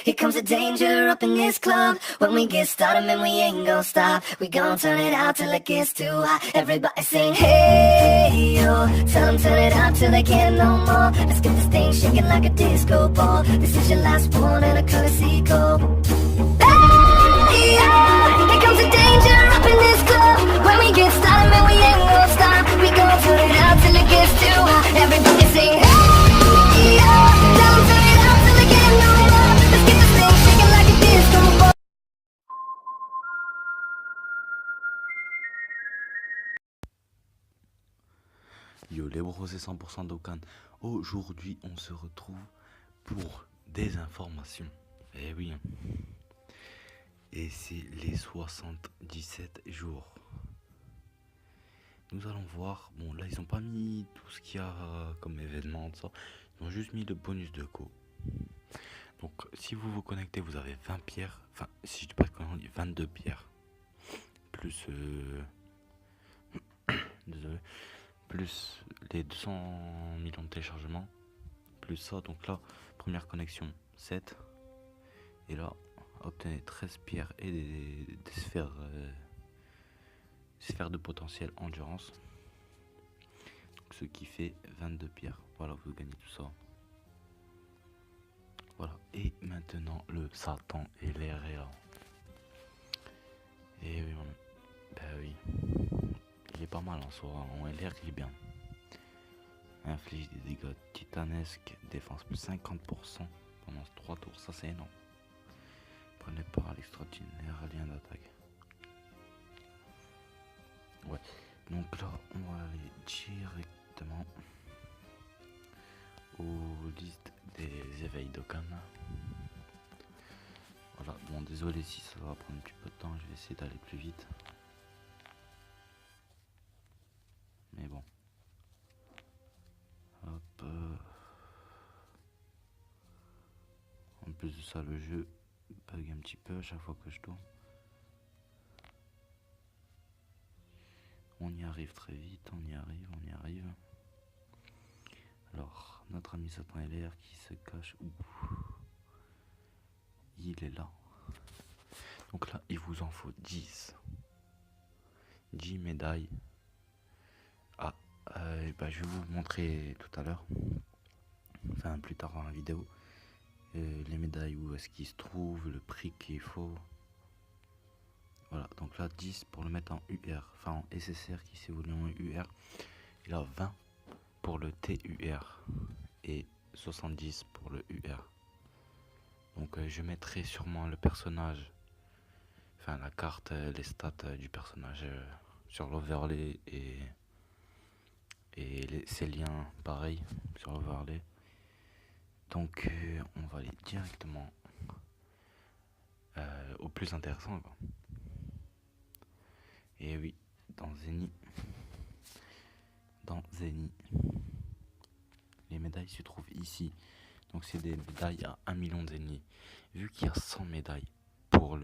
Here comes the danger up in this club. When we get started, man, we ain't gon' stop. We gon' turn it out till it gets too hot. Everybody sing, hey, yo. Tell them turn it out till they can't no more. Let's get this thing shaking like a disco ball. This is your last one and a courtesy call. Hey, yo. Here comes the danger up in this club. When we get started, man, we ain't gon' stop. We gon' turn it out till it gets too hot. Everybody sing, hey, yo. Tell them turn it out till they can't no more. Let's get this thing shaking like a disco ball. Yo les bros, c'est 100% d'Okan. Aujourd'hui on se retrouve pour des informations. Eh oui. Et c'est les 77 jours. Nous allons voir. Bon là ils ont pas mis tout ce qu'il y a comme événement, tout ça. Ils ont juste mis le bonus de co. Donc si vous vous connectez, vous avez 20 pierres. Enfin si je dis pas de conneries, 22 pierres. Plus désolé. Plus les 200 millions de téléchargements, plus ça, donc là, première connexion, 7, et là, obtenez 13 pierres et des sphères de potentiel endurance, donc ce qui fait 22 pierres, voilà, vous gagnez tout ça. Voilà, et maintenant, le Satan et les réa. Et oui, bah oui. Il est pas mal en soi, en LR il est bien. Inflige des dégâts titanesques, défense plus 50% pendant 3 tours, ça c'est énorme. Prenez part à l'extraordinaire alien d'attaque. Ouais, donc là on va aller directement aux listes des éveils d'Okan. Voilà, bon désolé si ça va prendre un petit peu de temps, je vais essayer d'aller plus vite. Mais bon. Hop. En plus de ça, le jeu bug un petit peu à chaque fois que je tourne. On y arrive très vite, on y arrive. Alors, notre ami Satan LR qui se cache où? Il est là. Donc là, il vous en faut 10. 10 médailles. Ah, bah, je vais vous montrer tout à l'heure. Enfin, plus tard dans la vidéo. Les médailles, où est-ce qu'ils se trouvent, le prix qu'il faut. Voilà, donc là 10 pour le mettre en UR, enfin en SSR qui s'évolue en UR. Il a 20 pour le TUR et 70 pour le UR. Donc je mettrai sûrement le personnage, enfin la carte, les stats du personnage sur l'overlay et ces liens pareil sur l'overlay. Donc on va aller directement au plus intéressant quoi. Et oui, dans Zeni, les médailles se trouvent ici. Donc c'est des médailles à 1 million de Zeni. Vu qu'il y a 100 médailles pour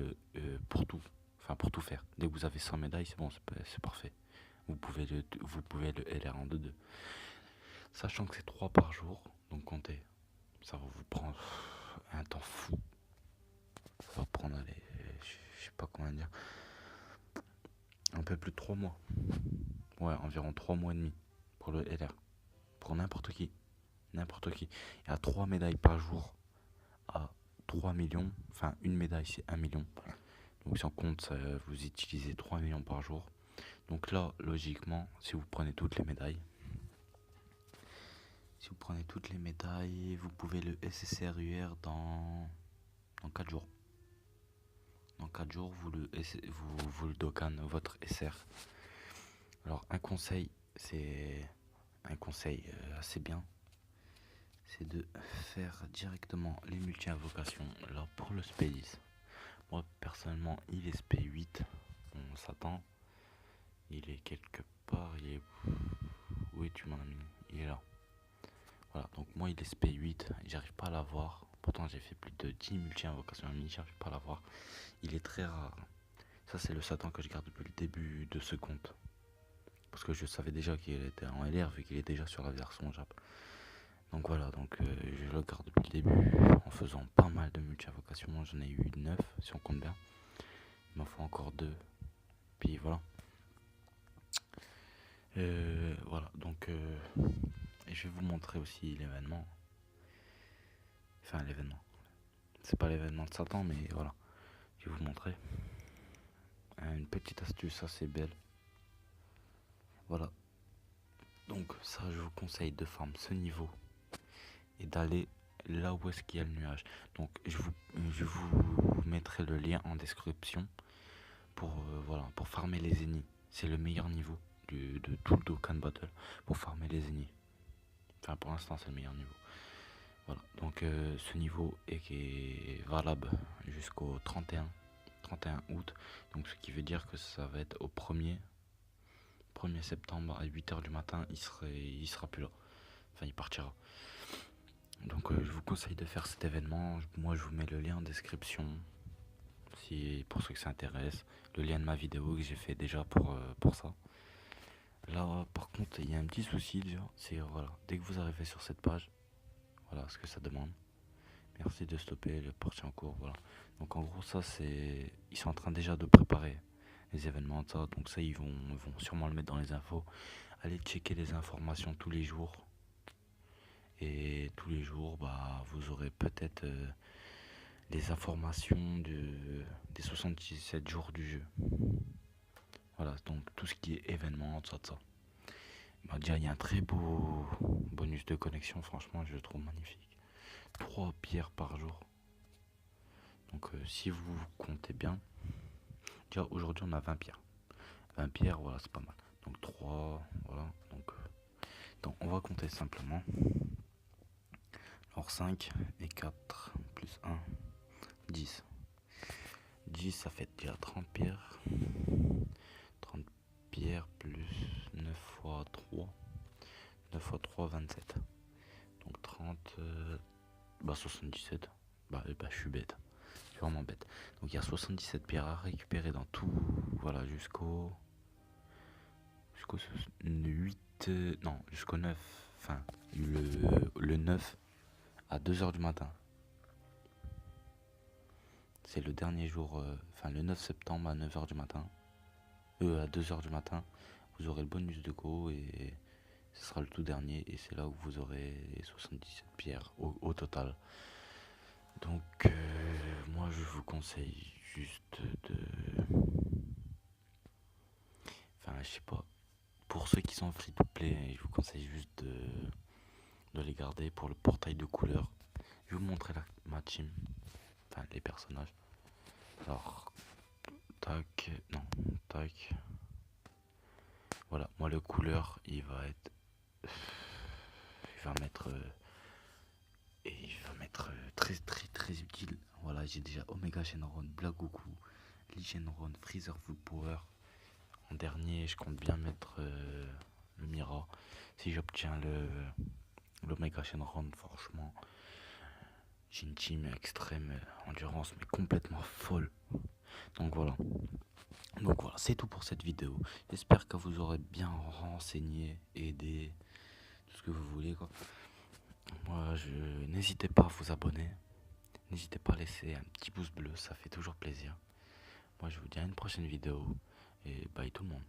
tout faire. Dès que vous avez 100 médailles, c'est bon, c'est parfait. Vous pouvez le LR en 2-2. Sachant que c'est 3 par jour, donc comptez, ça va vous prendre un temps fou. Ça va prendre, allez, je sais pas comment dire, un peu plus de 3 mois. Ouais, environ 3 mois et demi pour le LR. Pour n'importe qui. N'importe qui. Il y a 3 médailles par jour à 3 millions. Enfin, une médaille, c'est 1 million. Donc, si on compte, vous utilisez 3 millions par jour. Donc là, logiquement, si vous prenez toutes les médailles, vous pouvez le SSR UR dans 4 jours. Dans 4 jours, vous le Dokkan votre SR. Alors un conseil, c'est un conseil assez bien, c'est de faire directement les multi-invocations. Là pour le SP10, moi personnellement il est SP8, on s'attend, il est quelque part, il est... Oui tu m'en as mis, il est là. Voilà, donc moi il est SP8, j'arrive pas à l'avoir. Pourtant j'ai fait plus de 10 multi-invocations à mini, j'arrive pas à l'avoir. Il est très rare. Ça c'est le Satan que je garde depuis le début de ce compte. Parce que je savais déjà qu'il était en LR vu qu'il est déjà sur la version Jap. Donc voilà, donc je le garde depuis le début en faisant pas mal de multi-invocations. J'en ai eu 9 si on compte bien. Il m'en faut encore 2. Puis voilà. Voilà, donc et je vais vous montrer aussi l'événement. Enfin l'événement. C'est pas l'événement de Satan, mais voilà. Je vais vous montrer. Une petite astuce assez belle. Voilà. Donc ça, je vous conseille de farm ce niveau et d'aller là où est-ce qu'il y a le nuage. Donc je vous mettrai le lien en description pour voilà, pour farmer les ennemis. C'est le meilleur niveau de tout le Dokkan Battle pour farmer les ennemis. Enfin pour l'instant c'est le meilleur niveau. Voilà, donc ce niveau est valable jusqu'au 31 août. Donc ce qui veut dire que ça va être au 1er septembre à 8h du matin, il sera plus là. Enfin, il partira. Donc je vous conseille de faire cet événement. Moi, je vous mets le lien en description. Si, pour ceux que ça intéresse. Le lien de ma vidéo que j'ai fait déjà pour ça. Là, par contre, il y a un petit souci déjà. C'est voilà, dès que vous arrivez sur cette page, voilà ce que ça demande. Merci de stopper le parti en cours. Voilà. Donc en gros, ça c'est. Ils sont en train déjà de préparer les événements, ça. Donc ça, ils vont sûrement le mettre dans les infos. Allez checker les informations tous les jours. Et tous les jours, bah, vous aurez peut-être les informations des 77 jours du jeu. Voilà, donc tout ce qui est événement, ça. Bah, déjà, il y a un très beau bonus de connexion, franchement, je le trouve magnifique. 3 pierres par jour. Donc si vous comptez bien, déjà aujourd'hui on a 20 pierres. 20 pierres, voilà, c'est pas mal. Donc 3, voilà. Donc on va compter simplement. Alors 5 et 4 plus 1, 10. 10 ça fait déjà 30 pierres. 30 pierres plus 9 fois 3. 9 fois 3, 27. Donc 30, 77. Je suis bête. Je suis vraiment bête. Donc il y a 77 pierres à récupérer dans tout. Voilà, jusqu'au 8. Non, jusqu'au 9. Enfin, le 9 à 2h du matin. C'est le dernier jour, le 9 septembre à 9h du matin. À 2h du matin, vous aurez le bonus de go et ce sera le tout dernier. Et c'est là où vous aurez 77 pierres au total. Donc, moi je vous conseille juste de. Enfin, je sais pas. Pour ceux qui sont free to play, je vous conseille juste de les garder pour le portail de couleurs. Je vais vous montrer ma team. Enfin, les personnages. Alors, tac, non, tac. Voilà, moi le couleur, il va mettre très très très utile. Voilà, j'ai déjà Omega Shenron, Black Goku, Lee Shenron, Freezer Full Power. En dernier, je compte bien mettre le Mira. Si j'obtiens l'Omega Shenron, franchement, j'ai une team extrême endurance, mais complètement folle. Donc voilà, c'est tout pour cette vidéo. J'espère que vous aurez bien renseigné, aidé, tout ce que vous voulez, quoi. Moi, n'hésitez pas à vous abonner. N'hésitez pas à laisser un petit pouce bleu, ça fait toujours plaisir. Moi, je vous dis à une prochaine vidéo. Et bye tout le monde.